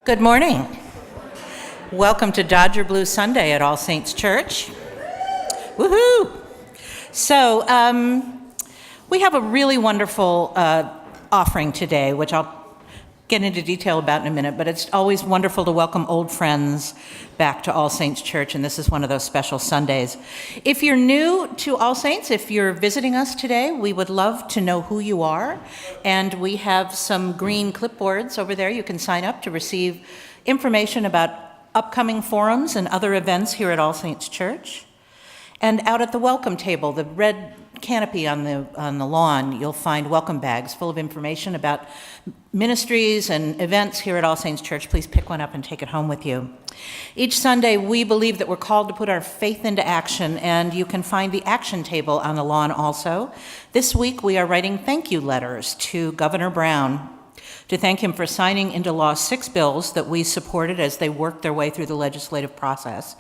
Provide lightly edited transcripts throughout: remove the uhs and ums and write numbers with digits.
Good morning. Welcome to Dodger Blue Sunday at All Saints Church. Woohoo! So, we have a really wonderful offering today, which I'll get into detail about in a minute, but it's always wonderful to welcome old friends back to All Saints Church, and this is one of those special Sundays. If you're new to All Saints, if you're visiting us today, we would love to know who you are, and we have some green clipboards over there. You can sign up to receive information about upcoming forums and other events here at All Saints Church. And out at the welcome table, the red canopy on the lawn, you'll find welcome bags full of information about ministries and events here at All Saints Church. Please pick one up and take it home with you. Each Sunday, we believe that we're called to put our faith into action, and you can find the action table on the lawn also. This week, we are writing thank you letters to Governor Brown to thank him for signing into law 6 bills that we supported as they worked their way through the legislative process.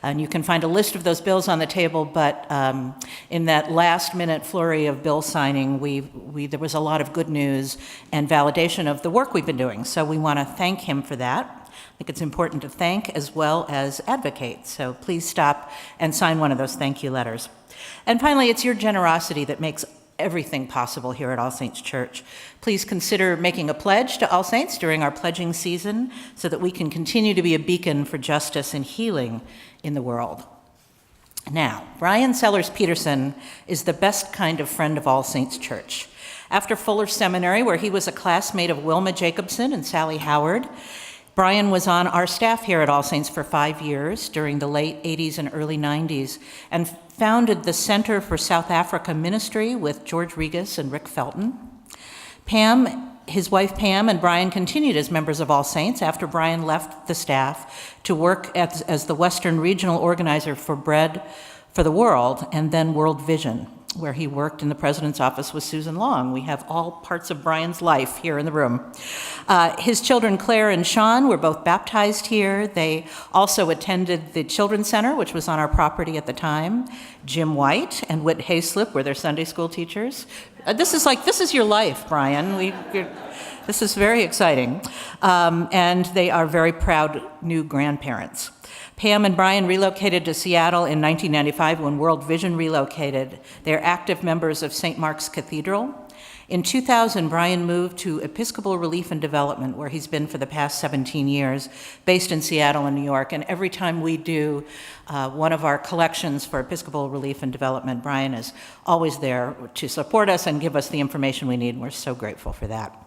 And you can find a list of those bills on the table, but in that last-minute flurry of bill signing, there was a lot of good news and validation of the work we've been doing. So we want to thank him for that. I think it's important to thank as well as advocate. So please stop and sign one of those thank you letters. And finally, it's your generosity that makes everything possible here at All Saints Church. Please consider making a pledge to All Saints during our pledging season so that we can continue to be a beacon for justice and healing in the world. Now, Bryan Sellers-Petersen is the best kind of friend of All Saints Church. After Fuller Seminary, where he was a classmate of Wilma Jacobson and Sally Howard, Bryan was on our staff here at All Saints for 5 years during the late 80s and early 90s and founded the Center for South Africa Ministry with George Regas and Rick Felton. His wife Pam and Bryan continued as members of All Saints after Bryan left the staff to work as the Western Regional Organizer for Bread for the World and then World Vision, where he worked in the president's office with Susan Long. We have all parts of Bryan's life here in the room. His children, Claire and Sean, were both baptized here. They also attended the Children's Center, which was on our property at the time. Jim White and Whit Hayslip were their Sunday school teachers. This is your life, Bryan. This is very exciting. And they are very proud new grandparents. Pam and Bryan relocated to Seattle in 1995 when World Vision relocated. They're active members of St. Mark's Cathedral. In 2000, Bryan moved to Episcopal Relief and Development, where he's been for the past 17 years, based in Seattle and New York. And every time we do one of our collections for Episcopal Relief and Development, Bryan is always there to support us and give us the information we need, and we're so grateful for that.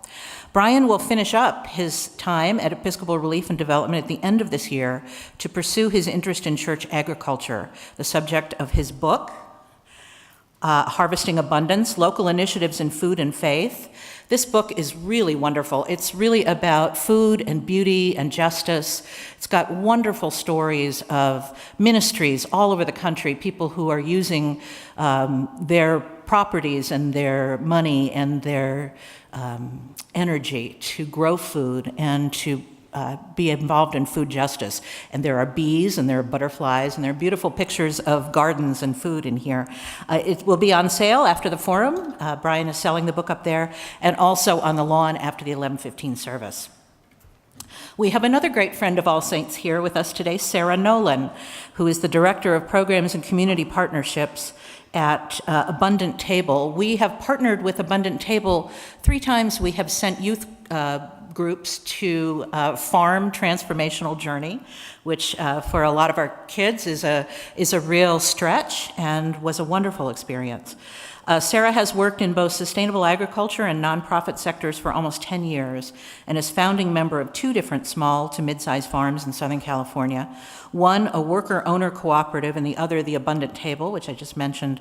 Bryan will finish up his time at Episcopal Relief and Development at the end of this year to pursue his interest in church agriculture, the subject of his book, Harvesting Abundance, Local Initiatives in Food and Faith. This book is really wonderful. It's really about food and beauty and justice. It's got wonderful stories of ministries all over the country, people who are using their properties and their money and their energy to grow food and to be involved in food justice. And there are bees and there are butterflies and there are beautiful pictures of gardens and food in here. It will be on sale after the forum. Bryan is selling the book up there, and also on the lawn after the 11:15 service. We have another great friend of All Saints here with us today, Sarah Nolan, who is the Director of Programs and Community Partnerships at Abundant Table. We have partnered with Abundant Table 3 times. We have sent youth groups to Farm Transformational Journey, which for a lot of our kids is a real stretch and was a wonderful experience. Sarah has worked in both sustainable agriculture and nonprofit sectors for almost 10 years and is founding member of 2 different small to mid-sized farms in Southern California. One, a worker-owner cooperative, and the other, the Abundant Table, which I just mentioned.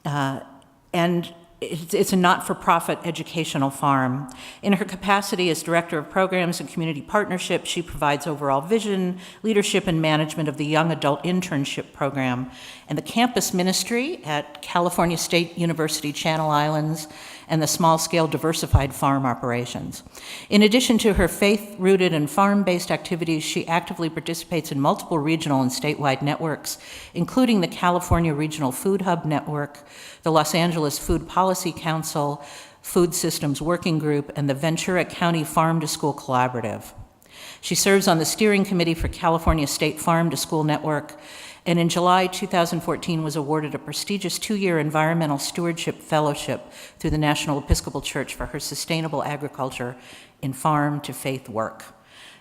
And it's a not-for-profit educational farm. In her capacity as Director of Programs and Community Partnerships, she provides overall vision, leadership, and management of the Young Adult Internship Program and the campus ministry at California State University Channel Islands and the small-scale diversified farm operations. In addition to her faith-rooted and farm-based activities, she actively participates in multiple regional and statewide networks, including the California Regional Food Hub Network, the Los Angeles Food Policy Council, Food Systems Working Group, and the Ventura County Farm to School Collaborative. She serves on the steering committee for California State Farm to School Network, and in July 2014 was awarded a prestigious 2-year Environmental Stewardship Fellowship through the National Episcopal Church for her sustainable agriculture in farm-to-faith work.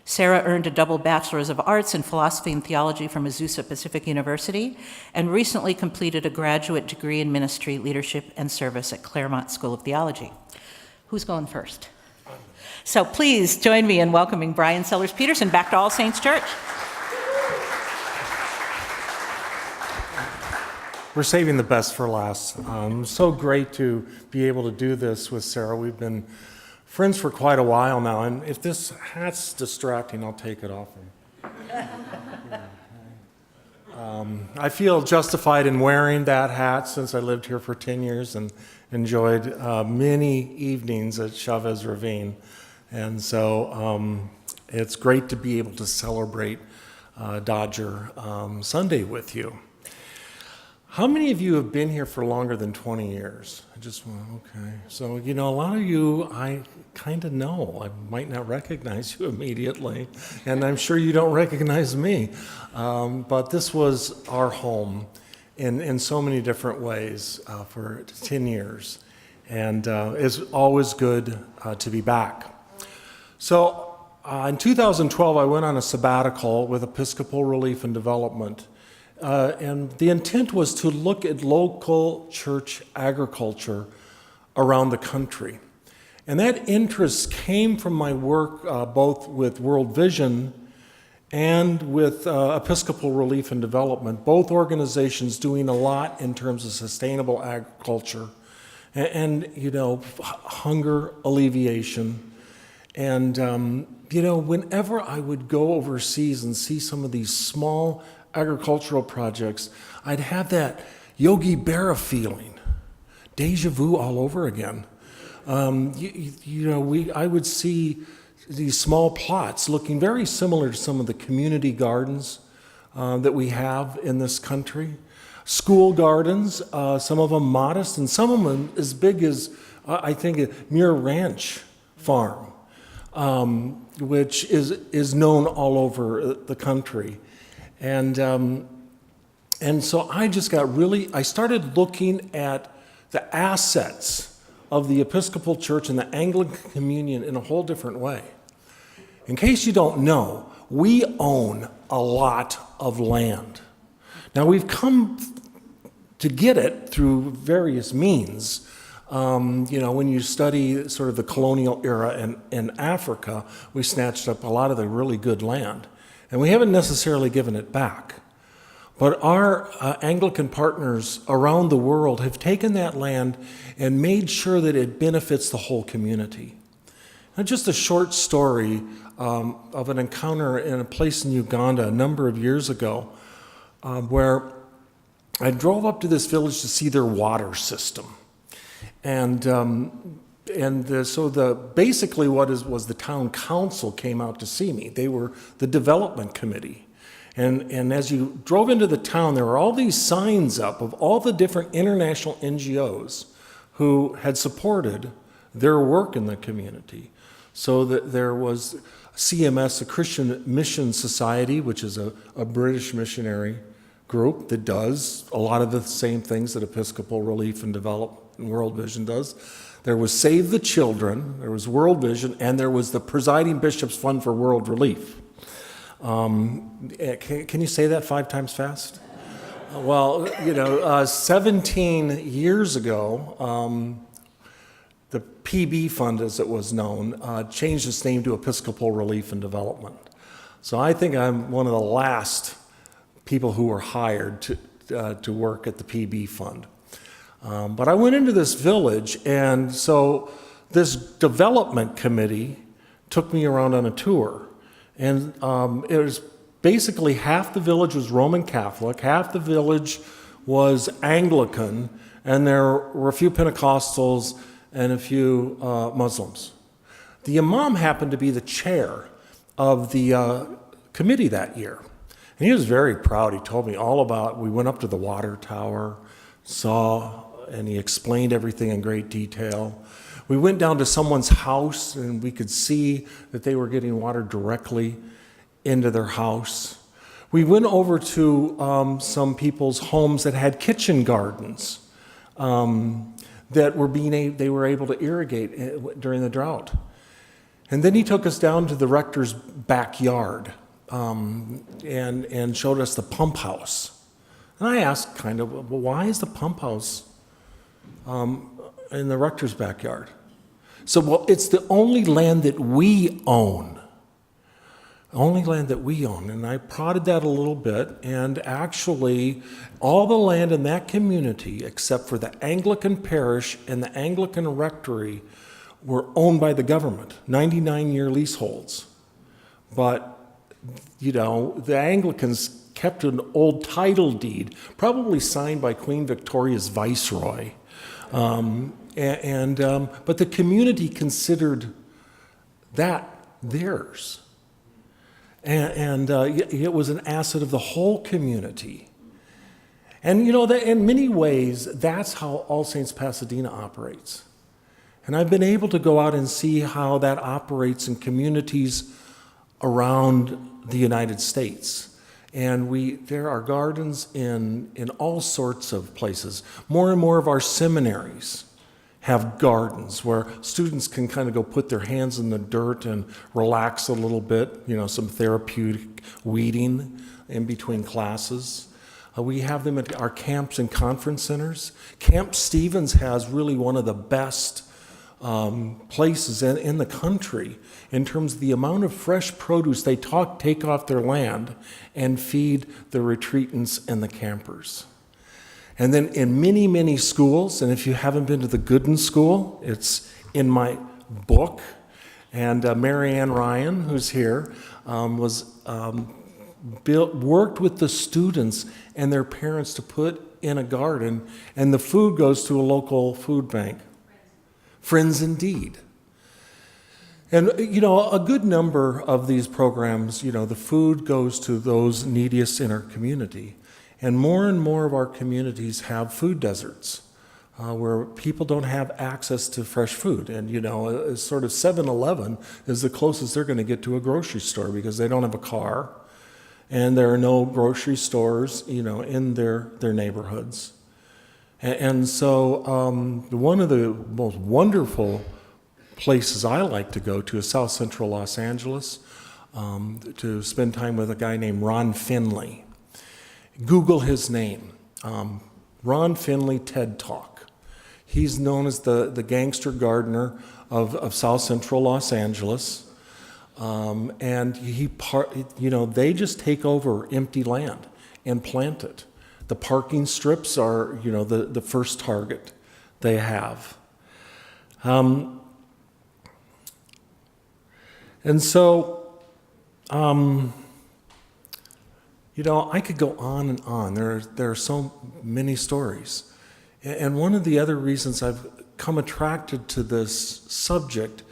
Sarah earned a double Bachelor's of Arts in Philosophy and Theology from Azusa Pacific University and recently completed a graduate degree in Ministry, Leadership, and Service at Claremont School of Theology. Who's going first? So please join me in welcoming Bryan Sellers-Petersen back to All Saints Church. We're saving the best for last. So great to be able to do this with Sarah. We've been friends for quite a while now, and if this hat's distracting, I'll take it off. I feel justified in wearing that hat since I lived here for 10 years and enjoyed many evenings at Chavez Ravine. And so it's great to be able to celebrate Dodger Sunday with you. How many of you have been here for longer than 20 years? Okay. So, a lot of you I kind of know. I might not recognize you immediately, and I'm sure you don't recognize me. But this was our home in so many different ways for 10 years. And it's always good to be back. So in 2012, I went on a sabbatical with Episcopal Relief and Development. And the intent was to look at local church agriculture around the country. And that interest came from my work both with World Vision and with Episcopal Relief and Development, both organizations doing a lot in terms of sustainable agriculture and hunger alleviation. And, whenever I would go overseas and see some of these small agricultural projects, I'd have that Yogi Berra feeling, deja vu all over again. I would see these small plots looking very similar to some of the community gardens that we have in this country. School gardens, some of them modest, and some of them as big as, I think, a Muir Ranch farm, which is known all over the country. And so I just I started looking at the assets of the Episcopal Church and the Anglican Communion in a whole different way. In case you don't know, we own a lot of land. Now we've come to get it through various means. When you study sort of the colonial era in Africa, we snatched up a lot of the really good land. And we haven't necessarily given it back. But our Anglican partners around the world have taken that land and made sure that it benefits the whole community. Now, just a short story of an encounter in a place in Uganda a number of years ago where I drove up to this village to see their water system. Basically what was the town council came out to see me. They were the development committee. And as you drove into the town, there were all these signs up of all the different international NGOs who had supported their work in the community. So that there was CMS, the Christian Mission Society, which is a British missionary group that does a lot of the same things that Episcopal Relief and Development and World Vision does. There was Save the Children, there was World Vision, and there was the Presiding Bishop's Fund for World Relief. Can you say that 5 times fast? 17 years ago, the PB Fund, as it was known, changed its name to Episcopal Relief and Development. So I think I'm one of the last people who were hired to work at the PB Fund. But I went into this village, and so this development committee took me around on a tour. And it was basically half the village was Roman Catholic, half the village was Anglican, and there were a few Pentecostals and a few Muslims. The imam happened to be the chair of the committee that year. And he was very proud. He told me all about, we went up to the water tower, saw, and he explained everything in great detail. We went down to someone's house, and we could see that they were getting water directly into their house. We went over to some people's homes that had kitchen gardens that they were able to irrigate during the drought. And then he took us down to the rector's backyard and showed us the pump house. And I asked kind of, well, why is the pump house in the rector's backyard? So, well, it's the only land that we own. Only land that we own. And I prodded that a little bit, and actually all the land in that community, except for the Anglican parish and the Anglican rectory, were owned by the government, 99-year leaseholds. But, the Anglicans kept an old title deed, probably signed by Queen Victoria's viceroy. But the community considered that theirs. And it was an asset of the whole community. And, in many ways, that's how All Saints Pasadena operates. And I've been able to go out and see how that operates in communities around the United States. And there are gardens in all sorts of places. More and more of our seminaries have gardens where students can kind of go put their hands in the dirt and relax a little bit, some therapeutic weeding in between classes. We have them at our camps and conference centers. Camp Stevens has really one of the best places in the country in terms of the amount of fresh produce they take off their land and feed the retreatants and the campers. And then in many, many schools, and if you haven't been to the Gooden School, it's in my book. And Mary Ann Ryan, who's here, worked with the students and their parents to put in a garden, and the food goes to a local food bank. Friends indeed. And, a good number of these programs, the food goes to those neediest in our community. And more of our communities have food deserts where people don't have access to fresh food. And, sort of 7-Eleven is the closest they're going to get to a grocery store because they don't have a car. And there are no grocery stores, in their neighborhoods. And so one of the most wonderful places I like to go to is South Central Los Angeles to spend time with a guy named Ron Finley. Google his name, Ron Finley TED Talk. He's known as the gangster gardener of South Central Los Angeles. And they just take over empty land and plant it. The parking strips are, the first target they have. And so, I could go on and on. There are so many stories. And one of the other reasons I've come attracted to this subject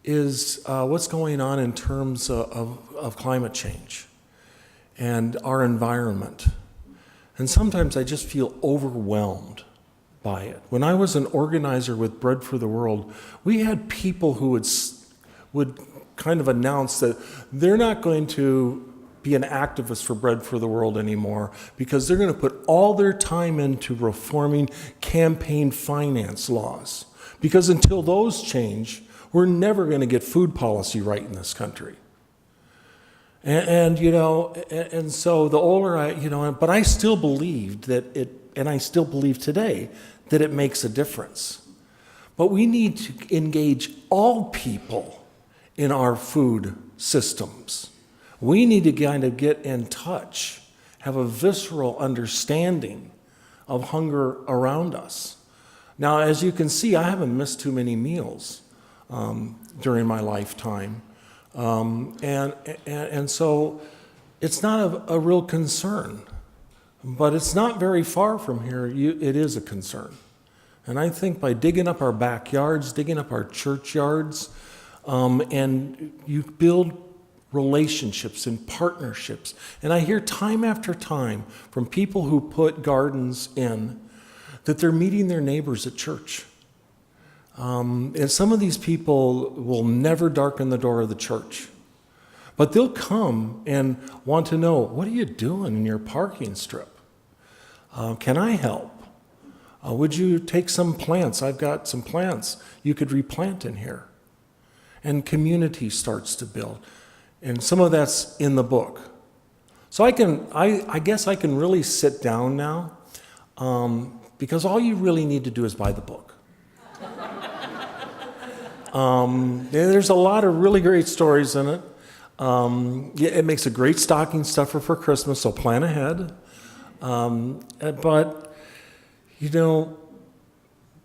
is what's going on in terms of climate change and our environment. And sometimes I just feel overwhelmed by it. When I was an organizer with Bread for the World, we had people who would kind of announce that they're not going to be an activist for Bread for the World anymore because they're going to put all their time into reforming campaign finance laws. Because until those change, we're never going to get food policy right in this country. And so the older but I still believed that and I still believe today, that it makes a difference. But we need to engage all people in our food systems. We need to kind of get in touch, have a visceral understanding of hunger around us. Now, as you can see, I haven't missed too many meals during my lifetime. And so it's not a real concern, but it's not very far from here. It is a concern. And I think by digging up our backyards, digging up our churchyards, and you build relationships and partnerships. And I hear time after time from people who put gardens in that they're meeting their neighbors at church. And some of these people will never darken the door of the church. But they'll come and want to know, what are you doing in your parking strip? Can I help? Would you take some plants? I've got some plants you could replant in here. And community starts to build. And some of that's in the book. So I guess I can really sit down now, because all you really need to do is buy the book. There's a lot of really great stories in it. It makes a great stocking stuffer for Christmas, so plan ahead. But,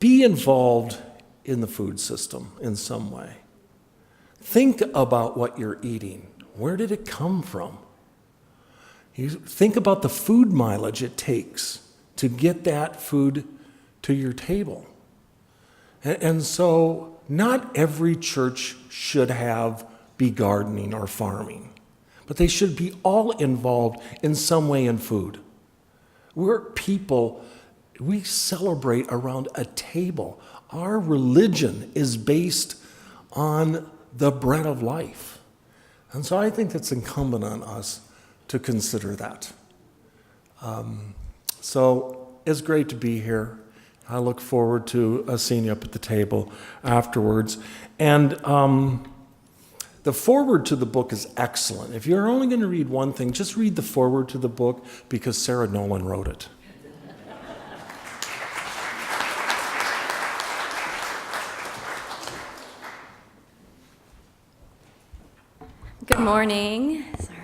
be involved in the food system in some way. Think about what you're eating. Where did it come from? You think about the food mileage it takes to get that food to your table. And so not every church should be gardening or farming, but they should be all involved in some way in food. We're people, we celebrate around a table. Our religion is based on the bread of life. And so I think it's incumbent on us to consider that. So it's great to be here. I look forward to seeing you up at the table afterwards. And the foreword to the book is excellent. If you're only going to read one thing, just read the foreword to the book, because Sarah Nolan wrote it. Good morning. Sorry.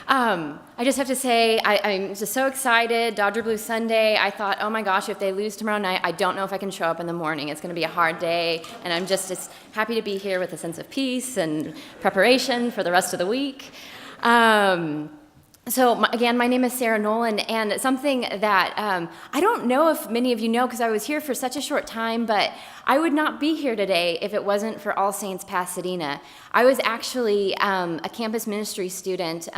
I just have to say, I'm just so excited. Dodger Blue Sunday. I thought, oh my gosh, if they lose tomorrow night, I don't know if I can show up in the morning. It's going to be a hard day, and I'm just happy to be here with a sense of peace and preparation for the rest of the week. Again, my name is Sarah Nolan, and something that I don't know if many of you know, because I was here for such a short time, but I would not be here today if it wasn't for All Saints Pasadena. I was actually a campus ministry student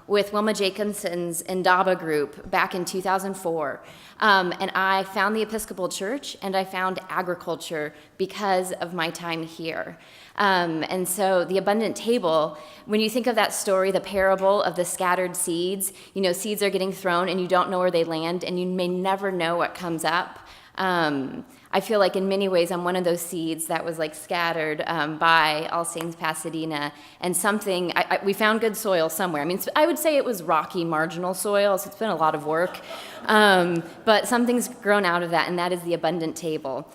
with Wilma Jacobson's Indaba group back in 2004, and I found the Episcopal Church, and I found agriculture because of my time here. And so the abundant table, when you think of that story, the parable of the scattered seeds, seeds are getting thrown and you don't know where they land, and you may never know what comes up. I feel like in many ways I'm one of those seeds that was scattered by All Saints Pasadena, and we found good soil somewhere. I would say it was rocky, marginal soil, so it's been a lot of work. But something's grown out of that, and that is the abundant table.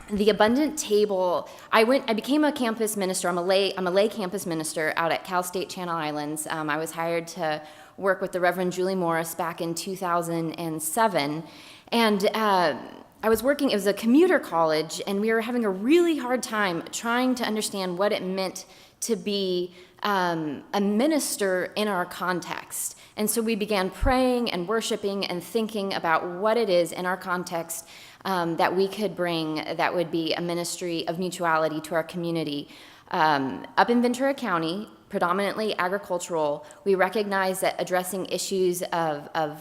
The abundant table, I became a campus minister. I'm a lay campus minister out at Cal State Channel Islands. I was hired to work with the Reverend Julie Morris back in 2007. And I was working, it was a commuter college, and we were having a really hard time trying to understand what it meant to be a minister in our context. And so we began praying and worshiping and thinking about what it is in our context that we could bring that would be a ministry of mutuality to our community. Up in Ventura County, predominantly agricultural, we recognize that addressing issues of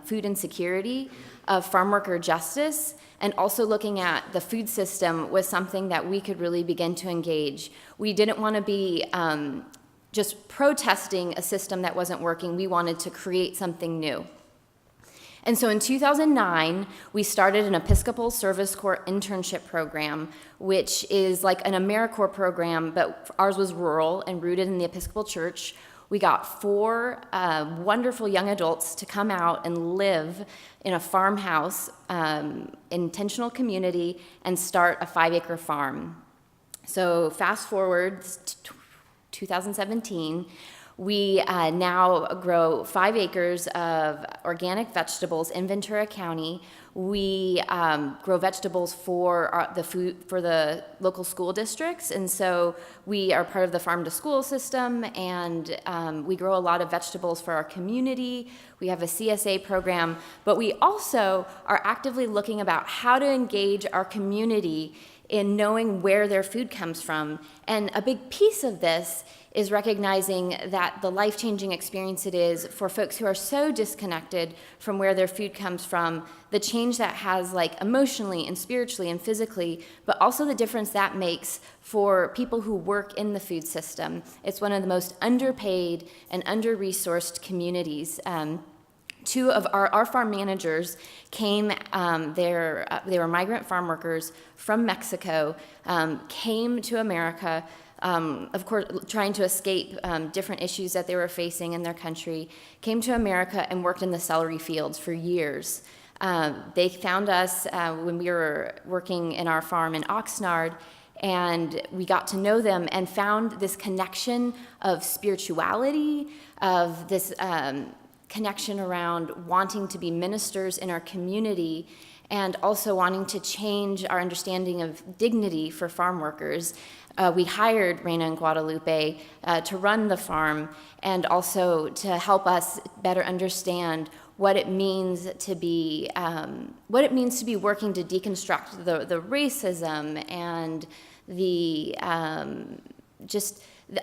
food insecurity, of farm worker justice, and also looking at the food system was something that we could really begin to engage. We didn't want to be just protesting a system that wasn't working. We wanted to create something new. And so in 2009, we started an Episcopal Service Corps internship program, which is like an AmeriCorps program, but ours was rural and rooted in the Episcopal Church. We got 4 wonderful young adults to come out and live in a farmhouse, intentional community, and start a 5-acre farm. So fast forward to 2017, we now grow 5 acres of organic vegetables in Ventura County. We grow vegetables for the local school districts, and so we are part of the farm to school system, and we grow a lot of vegetables for our community. We have a CSA program, but we also are actively looking about how to engage our community in knowing where their food comes from. And a big piece of this is recognizing that the life-changing experience it is for folks who are so disconnected from where their food comes from, the change that has, like, emotionally and spiritually and physically, but also the difference that makes for people who work in the food system. It's one of the most underpaid and under-resourced communities. Two of our farm managers came, they were migrant farm workers from Mexico, came to America, of course, trying to escape different issues that they were facing in their country, came to America and worked in the celery fields for years. They found us when we were working in our farm in Oxnard, and we got to know them and found this connection of spirituality, of this connection around wanting to be ministers in our community, and also wanting to change our understanding of dignity for farm workers. We hired Reina and Guadalupe to run the farm and also to help us better understand what it means to be working to deconstruct the racism and the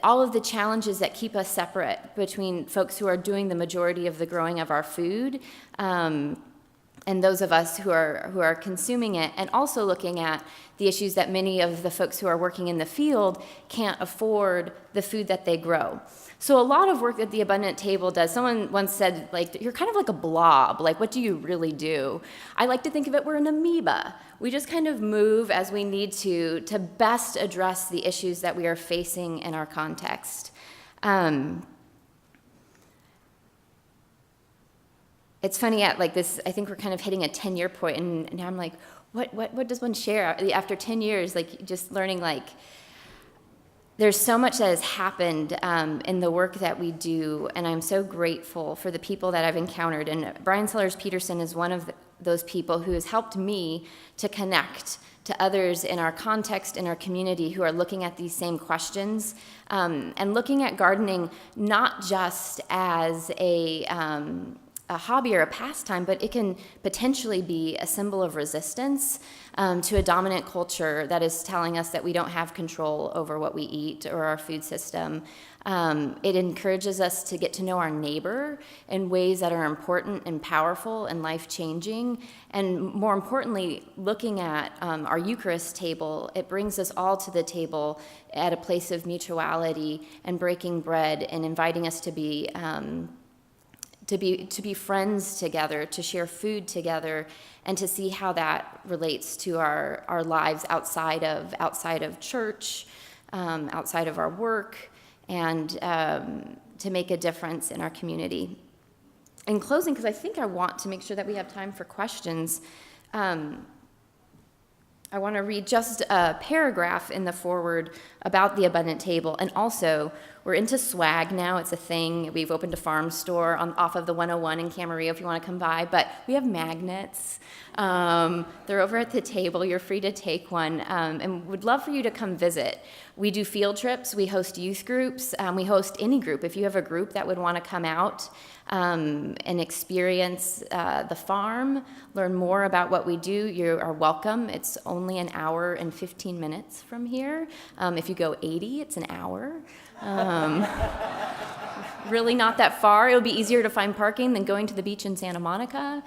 all of the challenges that keep us separate between folks who are doing the majority of the growing of our food and those of us who are consuming it, and also looking at the issues that many of the folks who are working in the field can't afford the food that they grow. So a lot of work that the Abundant Table does, someone once said, like, you're kind of like a blob, like, what do you really do? I like to think of it, we're an amoeba. We just kind of move as we need to best address the issues that we are facing in our context. It's funny, at like this, I think we're kind of hitting a 10-year point, and now I'm like, what does one share after 10 years, like, just learning, like, there's so much that has happened in the work that we do, and I'm so grateful for the people that I've encountered. And Bryan Sellers-Petersen is one of those people who has helped me to connect to others in our context, in our community, who are looking at these same questions, and looking at gardening not just as a hobby or a pastime, but it can potentially be a symbol of resistance to a dominant culture that is telling us that we don't have control over what we eat or our food system. It encourages us to get to know our neighbor in ways that are important and powerful and life-changing. And more importantly, looking at our Eucharist table, it brings us all to the table at a place of mutuality and breaking bread and inviting us to be friends together, to share food together, and to see how that relates to our lives outside of church, outside of our work, and to make a difference in our community. In closing, because I think I want to make sure that we have time for questions, I want to read just a paragraph in the foreword about the Abundant Table. And also, we're into swag now. It's a thing. We've opened a farm store off of the 101 in Camarillo if you want to come by. But we have magnets. They're over at the table. You're free to take one. And would love for you to come visit. We do field trips. We host youth groups. We host any group. If you have a group that would want to come out and experience the farm, learn more about what we do, you are welcome. It's only an hour and 15 minutes from here. If you go 80, it's an hour. Really not that far. It'll be easier to find parking than going to the beach in Santa Monica.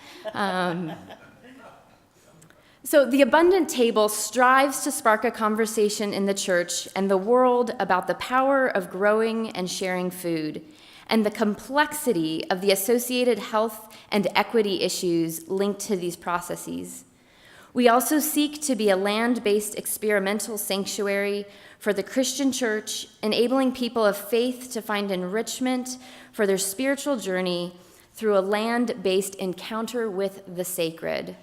So the Abundant Table strives to spark a conversation in the church and the world about the power of growing and sharing food, and the complexity of the associated health and equity issues linked to these processes. We also seek to be a land-based experimental sanctuary for the Christian church, enabling people of faith to find enrichment for their spiritual journey through a land-based encounter with the sacred.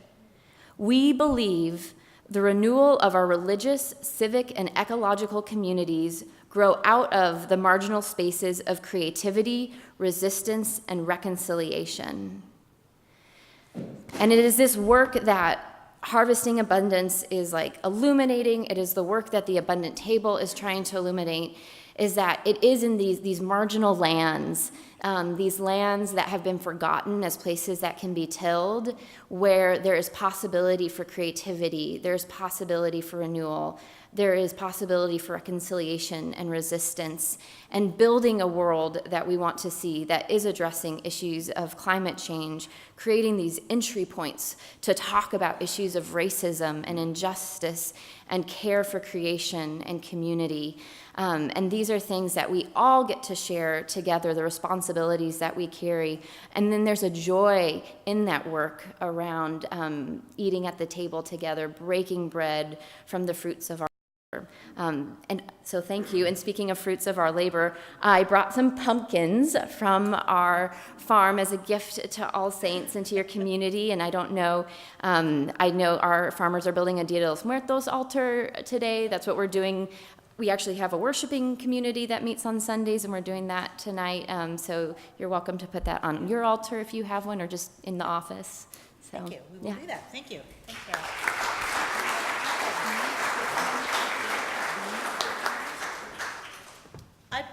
We believe the renewal of our religious, civic, and ecological communities grow out of the marginal spaces of creativity, resistance, and reconciliation. And it is this work that Harvesting Abundance is like illuminating. It is the work that the Abundant Table is trying to illuminate, is that it is in these marginal lands these lands that have been forgotten as places that can be tilled, where there is possibility for creativity, there's possibility for renewal, there is possibility for reconciliation and resistance, and building a world that we want to see that is addressing issues of climate change, creating these entry points to talk about issues of racism and injustice and care for creation and community. And these are things that we all get to share together, the responsibilities that we carry. And then there's a joy in that work around eating at the table together, breaking bread from the fruits of our labor. And so thank you. And speaking of fruits of our labor, I brought some pumpkins from our farm as a gift to All Saints and to your community. And I know our farmers are building a Dia de los Muertos altar today. That's what we're doing. We actually have a worshiping community that meets on Sundays, and we're doing that tonight. So you're welcome to put that on your altar if you have one, or just in the office. So, Thank you. We will do that. Thank you. Thank you.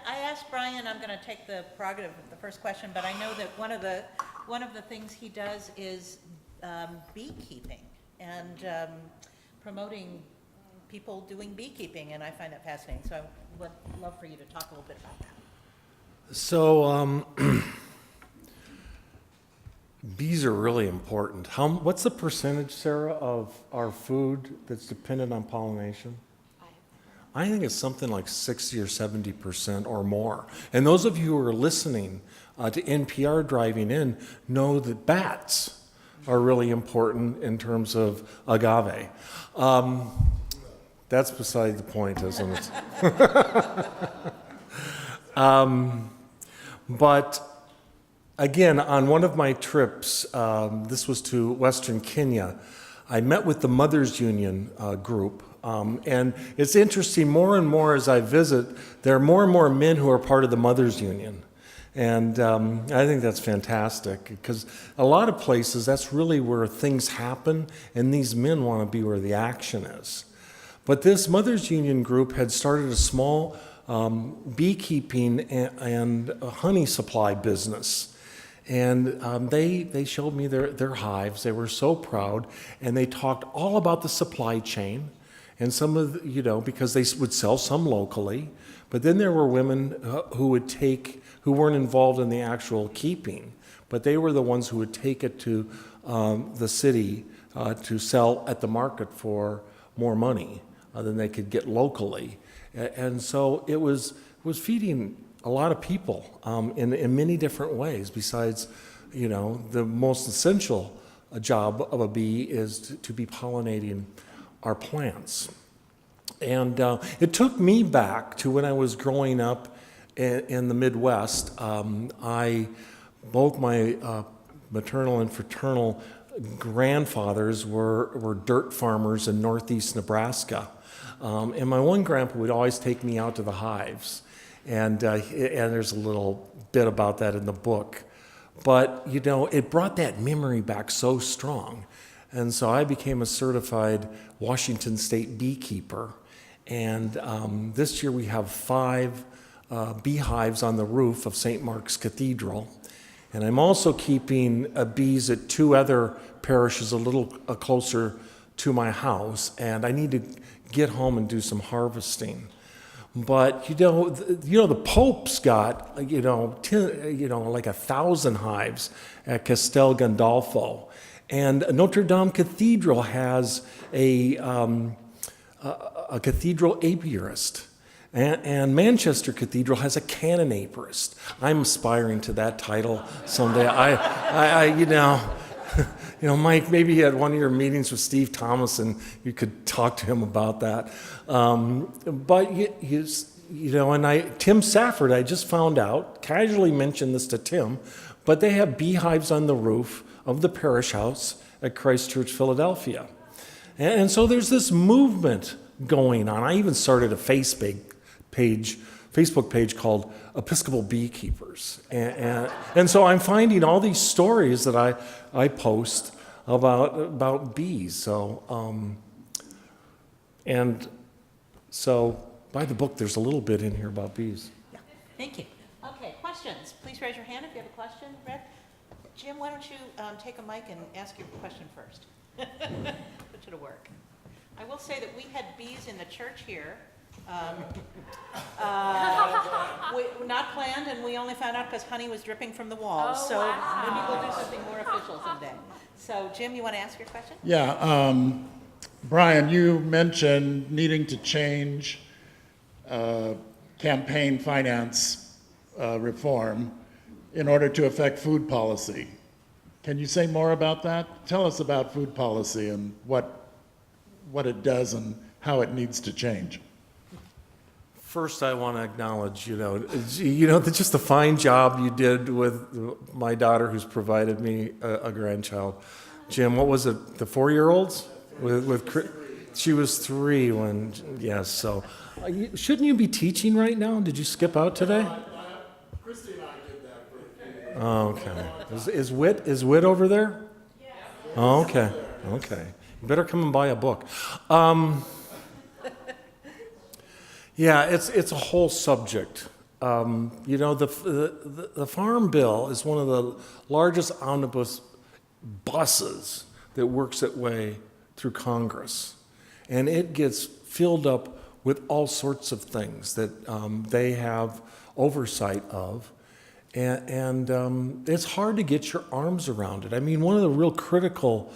I asked Bryan, I'm going to take the prerogative of the first question, but I know that one of the things he does is beekeeping and promoting people doing beekeeping, and I find that fascinating. So I would love for you to talk a little bit about that. So bees are really important. What's the percentage, Sarah, of our food that's dependent on pollination? I think it's something like 60 or 70% or more. And those of you who are listening to NPR driving in know that bats are really important in terms of agave. That's beside the point, isn't it? But again, on one of my trips, this was to Western Kenya, I met with the Mothers Union group. And it's interesting, more and more as I visit, there are more and more men who are part of the Mothers Union. And I think that's fantastic, because a lot of places, that's really where things happen, and these men want to be where the action is. But this Mothers Union group had started a small beekeeping and honey supply business. And they showed me their hives. They were so proud, and they talked all about the supply chain. And some of because they would sell some locally, but then there were women who weren't involved in the actual keeping, but they were the ones who would take it to the city to sell at the market for more money than they could get locally. And so it was feeding a lot of people in many different ways. Besides, the most essential job of a bee is to be pollinating our plants. And it took me back to when I was growing up in the Midwest. Both my maternal and fraternal grandfathers were dirt farmers in northeast Nebraska. And my one grandpa would always take me out to the hives. And there's a little bit about that in the book. But, it brought that memory back so strong. And so I became a certified Washington State beekeeper. And this year we have 5 beehives on the roof of St. Mark's Cathedral. And I'm also keeping bees at 2 other parishes a little closer to my house. And I need to get home and do some harvesting. But the Pope's got like 1,000 hives at Castel Gandolfo. And Notre Dame Cathedral has a cathedral apiarist, and Manchester Cathedral has a canon apiarist. I'm aspiring to that title someday. Mike, maybe at one of your meetings with Steve Thomas, and you could talk to him about that. Tim Safford, I just found out, casually mentioned this to Tim, but they have beehives on the roof of the parish house at Christ Church, Philadelphia. And so there's this movement going on. I even started a Facebook page called Episcopal Beekeepers. And so I'm finding all these stories that I post about bees. So buy the book. There's a little bit in here about bees. Yeah. Thank you. Okay, questions? Please raise your hand if you have a question. Red? Jim, why don't you take a mic and ask your question first? Put you to work. I will say that we had bees in the church here. Not planned, and we only found out because honey was dripping from the walls. Oh, so wow. maybe we'll do something more official someday. So, Jim, you want to ask your question? Yeah, Bryan, you mentioned needing to change campaign finance reform in order to affect food policy. Can you say more about that? Tell us about food policy and what it does and how it needs to change. First, I want to acknowledge, just the fine job you did with my daughter who's provided me a grandchild. Jim, what was it, the 4-year-olds? She was 3 when, yes, so. Shouldn't you be teaching right now? Did you skip out today? Christy and I did that for a few years. Oh, okay. Is Whit over there? Yeah. Oh, okay. You better come and buy a book. Yeah, it's a whole subject. The Farm Bill is one of the largest omnibus buses that works its way through Congress. And it gets filled up with all sorts of things that they have oversight of. And it's hard to get your arms around it. I mean, one of the real critical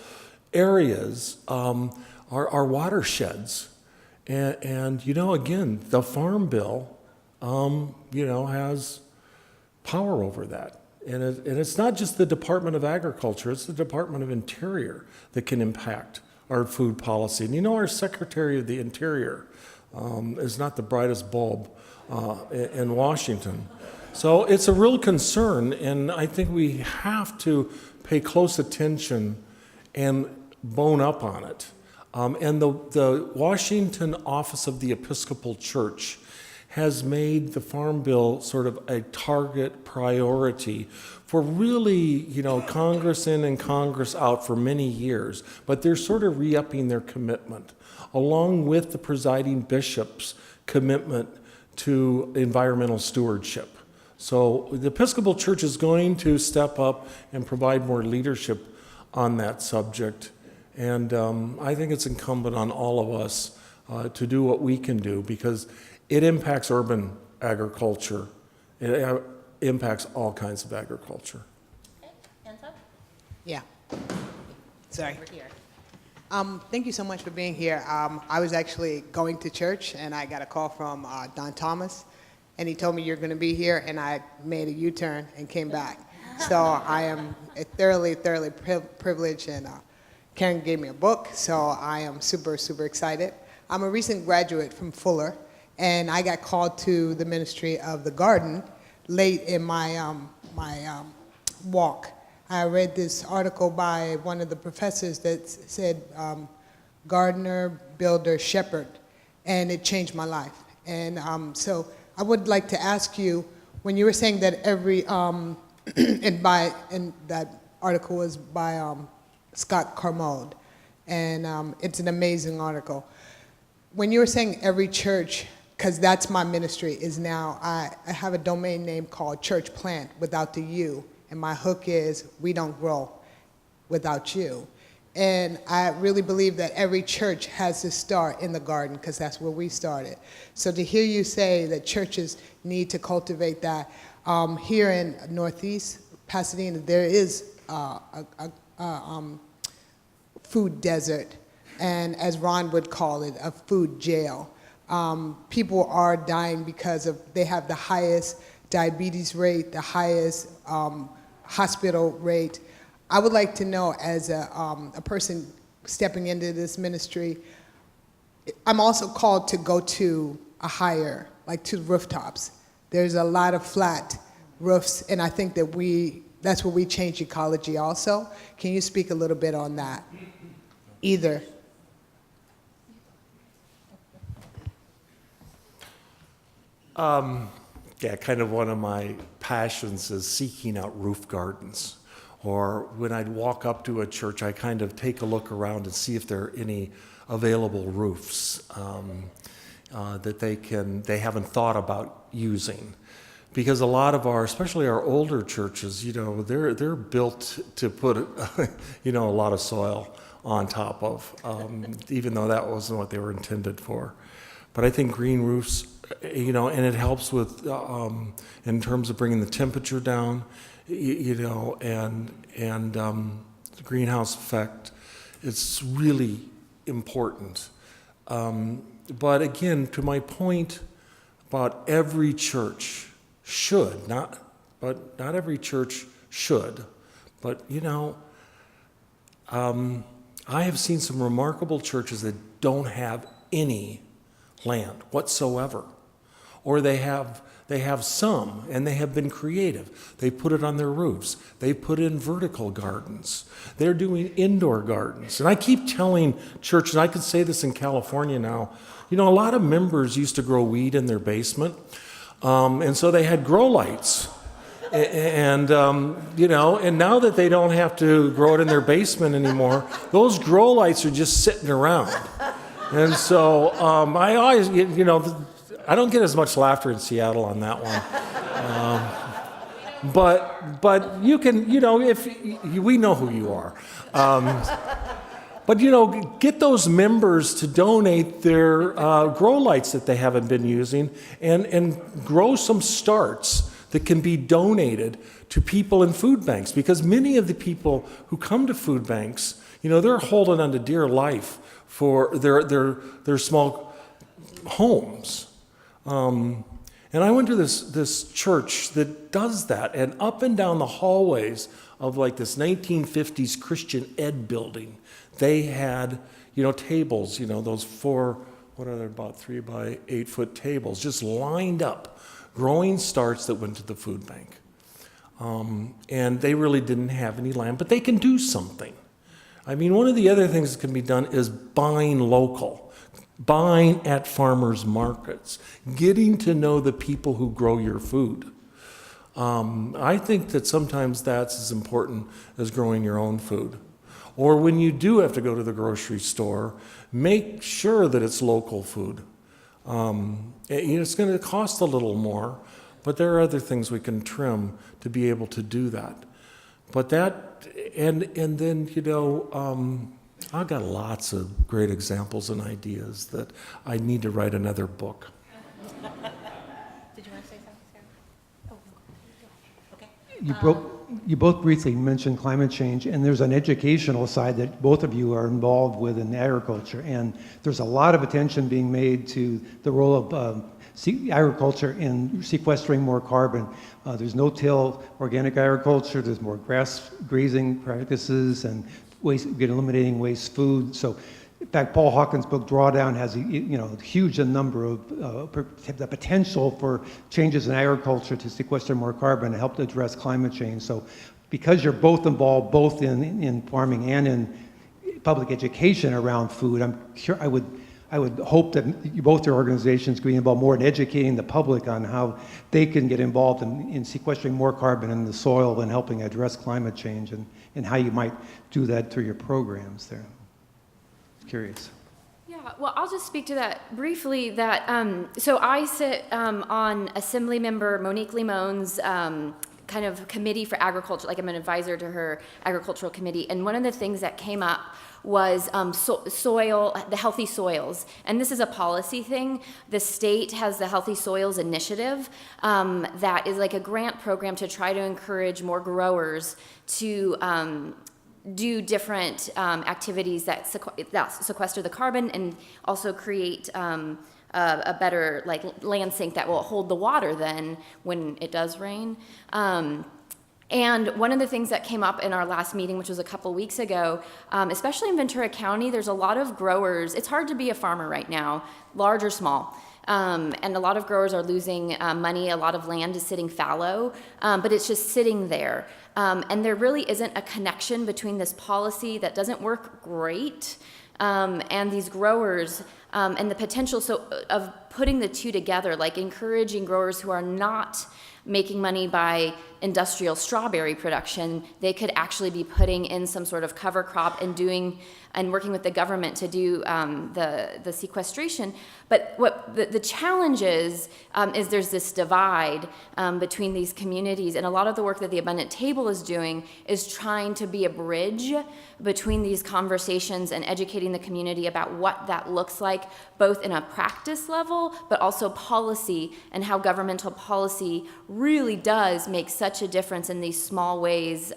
areas are watersheds. And again, the Farm Bill, has power over that. And it's not just the Department of Agriculture, it's the Department of Interior that can impact our food policy. And our Secretary of the Interior is not the brightest bulb in Washington. So it's a real concern, and I think we have to pay close attention and bone up on it. And the Washington office of the Episcopal Church has made the Farm Bill sort of a target priority for really, Congress in and Congress out for many years. But they're sort of re-upping their commitment, along with the presiding bishop's commitment to environmental stewardship. So the Episcopal Church is going to step up and provide more leadership on that subject. And I think it's incumbent on all of us to do what we can do, because it impacts urban agriculture. It impacts all kinds of agriculture. Okay, hands up. Yeah. Sorry. Over here. Thank you so much for being here. I was actually going to church, and I got a call from Don Thomas, and he told me you're going to be here, and I made a U-turn and came back. So I am thoroughly privileged, and Karen gave me a book, so I am super excited. I'm a recent graduate from Fuller, and I got called to the ministry of the garden late in my walk. I read this article by one of the professors that said gardener, builder, shepherd, and it changed my life. And so I would like to ask you, when you were saying that and that article was by Scott Carmode, and it's an amazing article. When you were saying every church, because that's my ministry, is now, I have a domain name called Church Plant without the U, and my hook is we don't grow without you. And I really believe that every church has to start in the garden, because that's where we started. So to hear you say that churches need to cultivate that, here in Northeast Pasadena, there is a food desert, and as Ron would call it, a food jail. People are dying because they have the highest diabetes rate, the highest hospital rate. I would like to know, as a person stepping into this ministry, I'm also called to go to a higher, like to rooftops. There's a lot of flat roofs, and I think that that's where we change ecology also. Can you speak a little bit on that? Either. Yeah, kind of one of my passions is seeking out roof gardens. Or when I'd walk up to a church, I kind of take a look around and see if there are any available roofs that they haven't thought about using. because a lot of our, especially our older churches, they're built to put, a lot of soil on top of, even though that wasn't what they were intended for. But I think green roofs, and it helps with, in terms of bringing the temperature down, and the greenhouse effect. It's really important. But again, to my point about every church should, not every church should, but I have seen some remarkable churches that don't have any land whatsoever, or they have some, and they have been creative. They put it on their roofs. They put in vertical gardens. They're doing indoor gardens. And I keep telling churches, and I could say this in California now, a lot of members used to grow weed in their basement, and so they had grow lights. And now that they don't have to grow it in their basement anymore, those grow lights are just sitting around. And so I always, I don't get as much laughter in Seattle on that one. But you can, if we know who you are. But get those members to donate their grow lights that they haven't been using, and grow some starts that can be donated to people in food banks, because many of the people who come to food banks, they're holding on to dear life for their small homes. And I went to this church that does that, and up and down the hallways of like this 1950s Christian ed building, they had, tables, those about 3 by 8 foot tables, just lined up, growing starts that went to the food bank. And they really didn't have any land, but they can do something. I mean, one of the other things that can be done is buying local, buying at farmers markets, getting to know the people who grow your food. I think that sometimes that's as important as growing your own food. Or when you do have to go to the grocery store, make sure that it's local food. It's going to cost a little more, but there are other things we can trim to be able to do that. But that, and then, I've got lots of great examples and ideas that I need to write another book. Did you want to say something, Sarah? Oh, okay. You both briefly mentioned climate change, and there's an educational side that both of you are involved with in agriculture, and there's a lot of attention being made to the role of agriculture in sequestering more carbon. There's no-till organic agriculture, there's more grass grazing practices, and eliminating waste food. So, in fact, Paul Hawkins' book Drawdown has a huge number of the potential for changes in agriculture to sequester more carbon and help to address climate change. So, because you're both involved, both in farming and in public education around food, I'm sure I would hope that both your organizations could be involved more in educating the public on how they can get involved in sequestering more carbon in the soil and helping address climate change, and how you might do that through your programs there. Curious. Yeah, well, I'll just speak to that briefly. So I sit on Assemblymember Monique Limon's kind of committee for agriculture, like I'm an advisor to her agricultural committee, and one of the things that came up was soil, the healthy soils. And this is a policy thing. The state has the Healthy Soils Initiative that is like a grant program to try to encourage more growers to do different activities that sequester the carbon and also create a better land sink that will hold the water then when it does rain. And one of the things that came up in our last meeting, which was a couple weeks ago, especially in Ventura County, there's a lot of growers. It's hard to be a farmer right now, large or small. And a lot of growers are losing money. A lot of land is sitting fallow, but it's just sitting there. And there really isn't a connection between this policy that doesn't work great and these growers and the potential of putting the two together, like encouraging growers who are not making money by industrial strawberry production, they could actually be putting in some sort of cover crop and working with the government to do the sequestration. But what the challenge is there's this divide between these communities, and a lot of the work that the Abundant Table is doing is trying to be a bridge between these conversations and educating the community about what that looks like, both in a practice level, but also policy, and how governmental policy really does make such a difference in these small ways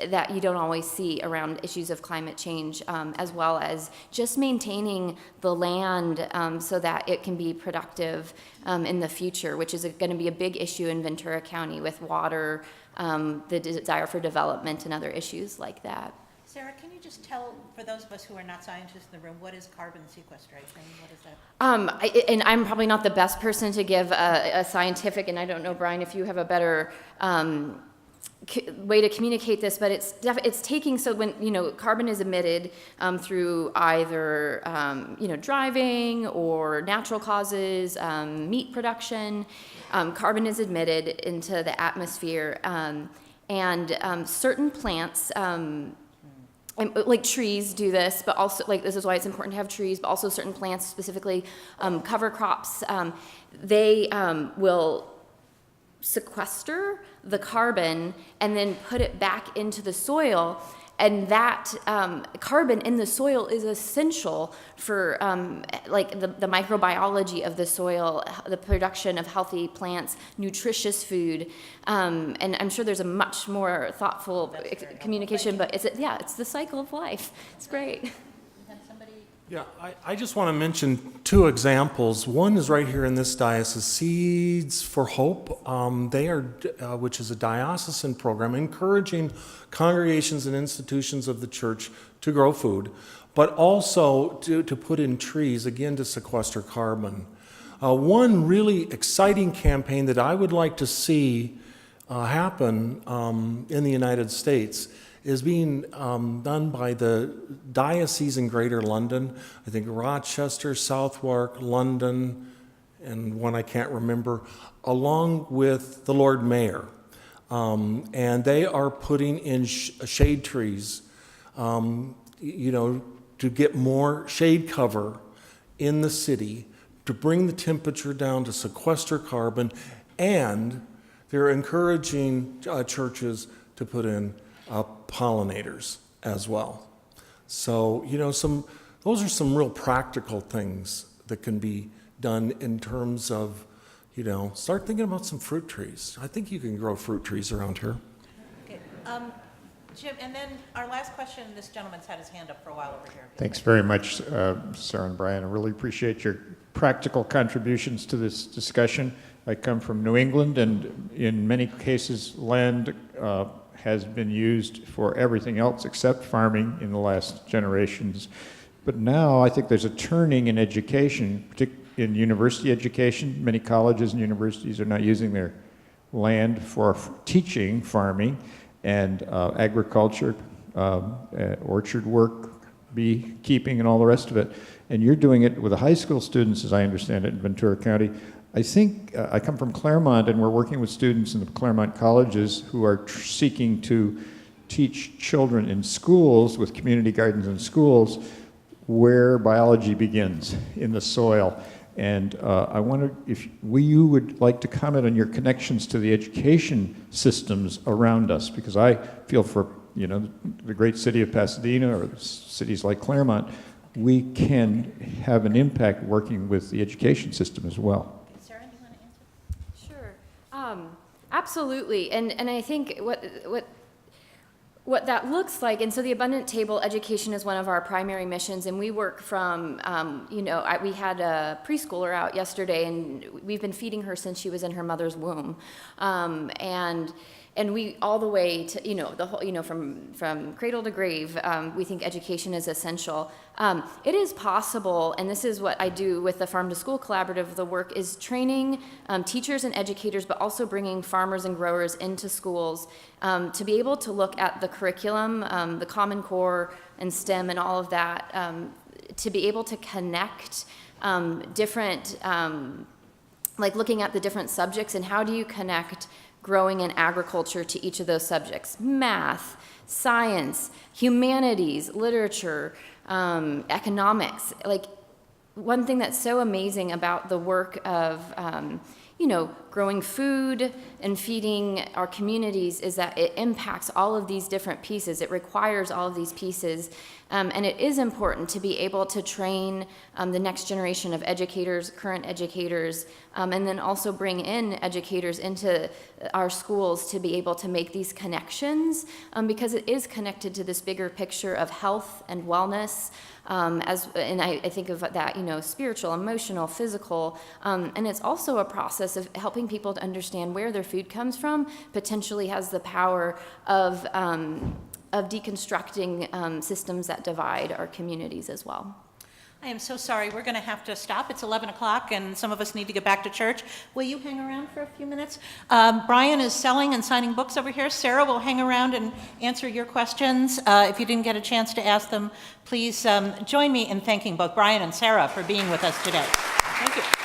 that you don't always see around issues of climate change, as well as just maintaining the land so that it can be productive in the future, which is going to be a big issue in Ventura County with water, the desire for development, and other issues like that. Sarah, can you just tell, for those of us who are not scientists in the room, what is carbon sequestration? What is that? And I'm probably not the best person to give a scientific, and I don't know, Bryan, if you have a better way to communicate this, but it's taking, so when, carbon is emitted through either, driving or natural causes, meat production, carbon is emitted into the atmosphere, and certain plants, like trees do this, but also, like, this is why it's important to have trees, but also certain plants, specifically cover crops, they will sequester the carbon and then put it back into the soil. And that carbon in the soil is essential for the microbiology of the soil, the production of healthy plants, nutritious food. And I'm sure there's a much more thoughtful communication, but it's the cycle of life. It's great. Yeah, I just want to mention two examples. One is right here in this diocese, Seeds for Hope. They are, which is a diocesan program encouraging congregations and institutions of the church to grow food, but also to put in trees, again, to sequester carbon. One really exciting campaign that I would like to see happen in the United States is being done by the diocese in Greater London. I think Rochester, Southwark, London, and one I can't remember, along with the Lord Mayor. And they are putting in shade trees, to get more shade cover in the city, to bring the temperature down, to sequester carbon, and they're encouraging churches to put in pollinators as well. So, those are some real practical things that can be done in terms of, start thinking about some fruit trees. I think you can grow fruit trees around here. Okay. Jim, and then our last question, this gentleman's had his hand up for a while over here. Thanks very much, Sarah and Bryan. I really appreciate your practical contributions to this discussion. I come from New England, and in many cases, land has been used for everything else except farming in the last generations. But now I think there's a turning in education, particularly in university education. Many colleges and universities are not using their land for teaching farming and agriculture, orchard work, beekeeping, and all the rest of it. And you're doing it with the high school students, as I understand it, in Ventura County. I think I come from Claremont, and we're working with students in the Claremont colleges who are seeking to teach children in schools, with community gardens in schools, where biology begins, in the soil. And I wonder if you would like to comment on your connections to the education systems around us, because I feel for the great city of Pasadena or cities like Claremont, we can have an impact working with the education system as well. Absolutely, and I think what that looks like, and so the Abundant Table education is one of our primary missions, and we work from, we had a preschooler out yesterday, and we've been feeding her since she was in her mother's womb, and we all the way to the whole from cradle to grave, we think education is essential. It is possible, and this is what I do with the Farm to School Collaborative. The work is training teachers and educators, but also bringing farmers and growers into schools to be able to look at the curriculum, the Common Core and STEM and all of that, to be able to connect different, like looking at the different subjects and how do you connect growing and agriculture to each of those subjects. Math, science, humanities, literature, economics. Like, one thing that's so amazing about the work of, growing food and feeding our communities is that it impacts all of these different pieces. It requires all of these pieces. And it is important to be able to train the next generation of educators, current educators, and then also bring in educators into our schools to be able to make these connections, because it is connected to this bigger picture of health and wellness. And I think of that, spiritual, emotional, physical, and it's also a process of helping people to understand where their food comes from, potentially has the power of deconstructing systems that divide our communities as well. I am so sorry. We're going to have to stop. It's 11 o'clock, and some of us need to get back to church. Will you hang around for a few minutes? Bryan is selling and signing books over here. Sarah will hang around and answer your questions. If you didn't get a chance to ask them, please join me in thanking both Bryan and Sarah for being with us today. Thank you.